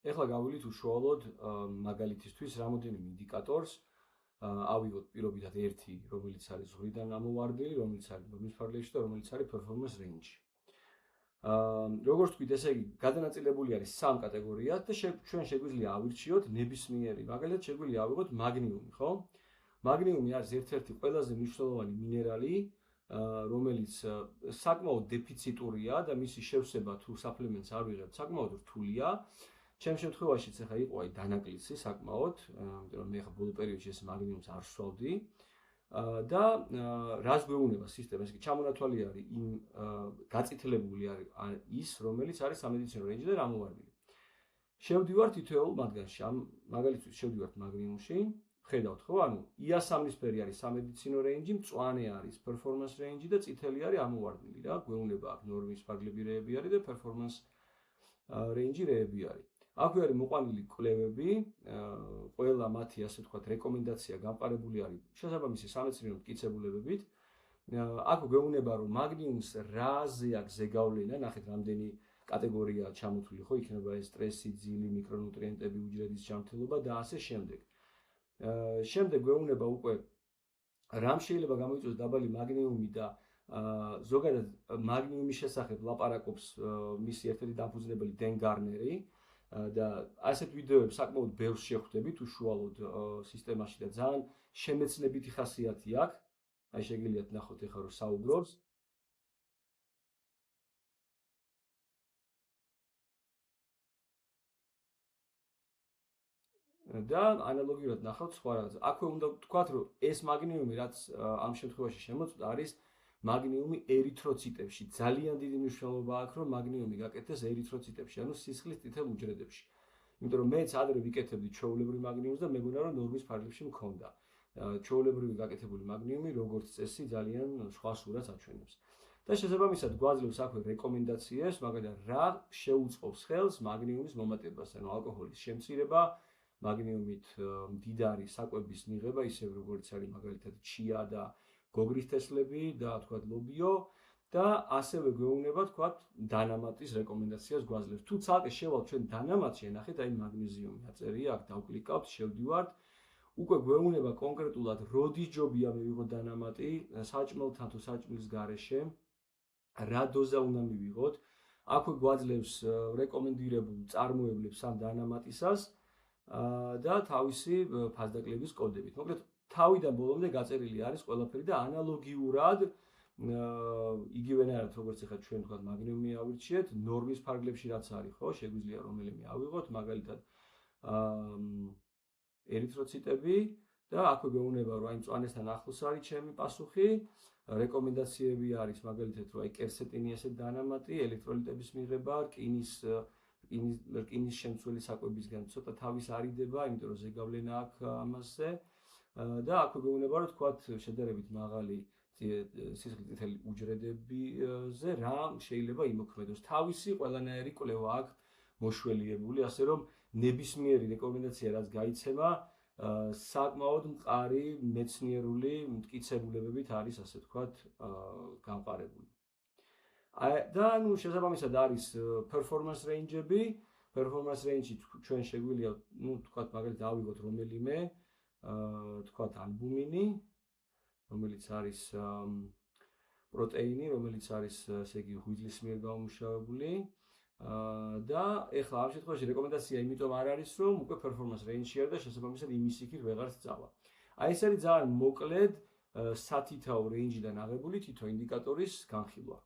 ეხლა გავვილით უშუალოდ მაგალითისთვის რამოდენიმე ინდიკატორს. ავიღოთ პირობითად ერთი, რომელიც არის ზღვრიდან ამოვარდილი, რომელიც არის ნორმის ფარგლებში და რომელიც არის performance range. როგორც თქვით, ესე იგი, გადანაწილებული არის სამ კატეგორიად და ჩვენ შეგვიძლია ავირჩიოთ ნებისმიერი. მაგალითად, შეგვიძლია ავიღოთ მაგნიუმი, ხო? მაგნიუმი არის ერთ-ერთი ყველაზე მნიშვნელოვანი მინერალი, რომელიც საკმაოდ დეფიციტურია და მისი შევსება თუ საფლემენტს არ ვიღებთ, საკმაოდ რთულია. ჩემ შემთხვევაშიც ახლა იყო აი დანაკლისი საკმაოდ, იმიტომ რომ მე ახლა ბოლო პერიოდში ეს მაგნიუმს არ ვსვავდი და რას გვეუბნება სისტემა, ესე იგი ჩამონათვალი არის იმ გაწითლებული არის ის, რომელიც არის სამედიცინო რეინჯი და რამოვარდილი. შევდივართ თითოეულ მათგანში, მაგალითად შევდივართ მაგნიუმში, ხედავთ ხო, ანუ იასამნისფერი არის სამედიცინო რეინჯი, მწვანე არის performance range და წითელი არის ამოვარდილი რა, გვეუბნება აქ ნორმის ფარგლები რეები არის და performance range რეები არის. აქვე არის მოყვანილი კვლევები, ყველა მათი ასე ვთქვათ რეკომენდაცია გამყარებული არის შესაბამისი სამეცნიერო მტკიცებულებებით. აქ გვეუბნება რომ მაგნიუმს რაზე აქვს ზეგავლენა, ნახეთ რამდენი კატეგორია ჩამოთვლილი ხო, იქნება ეს სტრესი, ძილი, მიკრონუტრიენტები, უჯრედის ჯანმრთელობა და ასე შემდეგ. შემდეგ გვეუბნება უკვე რამ შეიძლება გამოიწვიოს დაბალი მაგნიუმი და ზოგადად მაგნიუმის შესახებ ლაპარაკობს მისი ერთ-ერთი დამფუძნებელი დენ გარნერი და ასეთ ვიდეოებს საკმაოდ ბევრს შეხვდებით უშუალოდ სისტემაში და ძალიან შემეცნებითი ხასიათი აქვს. აი შეგიძლიათ ნახოთ ეხლა რომ საუბრობს. და ანალოგიურად ნახავთ სხვა რაღაცა. აქვე უნდა ვთქვათ, რომ ეს მაგნიუმი, რაც ამ შემთხვევაში შემოწმდა, არის მაგნიუმი ერითროციტებში. ძალიან დიდი მნიშვნელობა აქვს, რომ მაგნიუმი გაკეთდეს ერითროციტებში, ანუ სისხლის წითელ უჯრედებში. იმიტომ რომ მეც ადრე ვიკეთებდი ჩვეულებრივ მაგნიუმს და მეგონა რომ ნორმის ფარგლებში მქონდა. ჩვეულებრივი გაკეთებული მაგნიუმი, როგორც წესი, ძალიან სხვა სურათს აჩვენებს. და შესაბამისად გვაძლევს აქვე რეკომენდაციებს, მაგალითად, რა შეუწყობს ხელს მაგნიუმის მომატებას, ანუ ალკოჰოლის შემცირება, მაგნიუმით მდიდარი საკვების მიღება, ისევ როგორც არის მაგალითად ჩია და გოგრის თესლები და თქვათ ლობიო და ასევე გვეუბნება თქვათ დანამატის რეკომენდაციას გვაძლევს. თუ ცალკე შევალთ ჩვენ დანამატში, ნახეთ აი მაგნეზიუმი აწერია, აქ დავკლიკავთ, შევდივართ. უკვე გვეუბნება კონკრეტულად როდის ჯობია მივიღოთ დანამატი, საჭმელთან თუ საჭმლის გარეშე, რა დოზა უნდა მივიღოთ. აქვე გვაძლევს რეკომენდირებულ წარმოებლებს ამ დანამატისას და თავისი ფასდაკლების კოდებით. მოკლედ თავიდან ბოლომდე გაწერილი არის ყველაფერი და ანალოგიურად იგივენაირად როგორც ახლა ჩვენ თქვა მაგნიუმი ავირჩიეთ, ნორმის ფარგლებში რაც არის, ხო, შეგვიძლია რომელიმე ავიღოთ, მაგალითად ერითროციტები და აქვე გვეუბნება რომ აი მწვანესთან ახლოს არის ჩემი პასუხი, რეკომენდაციები არის მაგალითად რომ აი კერსეტინი ესე დანამატი, ელექტროლიტების მიღება, რკინის შემცველი საკვებისგან ცოტა თავის არიდება, იმიტომ რომ ზეგავლენა აქვს ამაზე და აქვე გვეუბნება რომ თქვათ შედარებით მაღალი სისხლის წითელი უჯრედებზე რა შეიძლება იმოქმედოს. თავისი ყველანაირი კვლევა აქვს მოშველიებული, ასე რომ ნებისმიერი რეკომენდაცია რაც გაიცემა, საკმაოდ მყარი მეცნიერული მტკიცებულებებით არის ასე ვთქვათ გამყარებული. და ნუ შესაბამისად არის performance range-ები, performance range-ი ჩვენ შეგვიძლია, ნუ თქვათ მაგალითად ავიღოთ რომელიმე, თქვათ ალბუმინი, რომელიც არის პროტეინი, რომელიც არის ესე იგი ღვიძლის მიერ გამომუშავებული და ეხლა ამ შემთხვევაში რეკომენდაცია იმიტომ არ არის, რომ უკვე performance range-ი არის და შესაბამისად იმის იქით ვეღარ სწავა. აი ეს არის ძალიან მოკლედ სათითაო range-დან აღებული თითო ინდიკატორის განხილვა.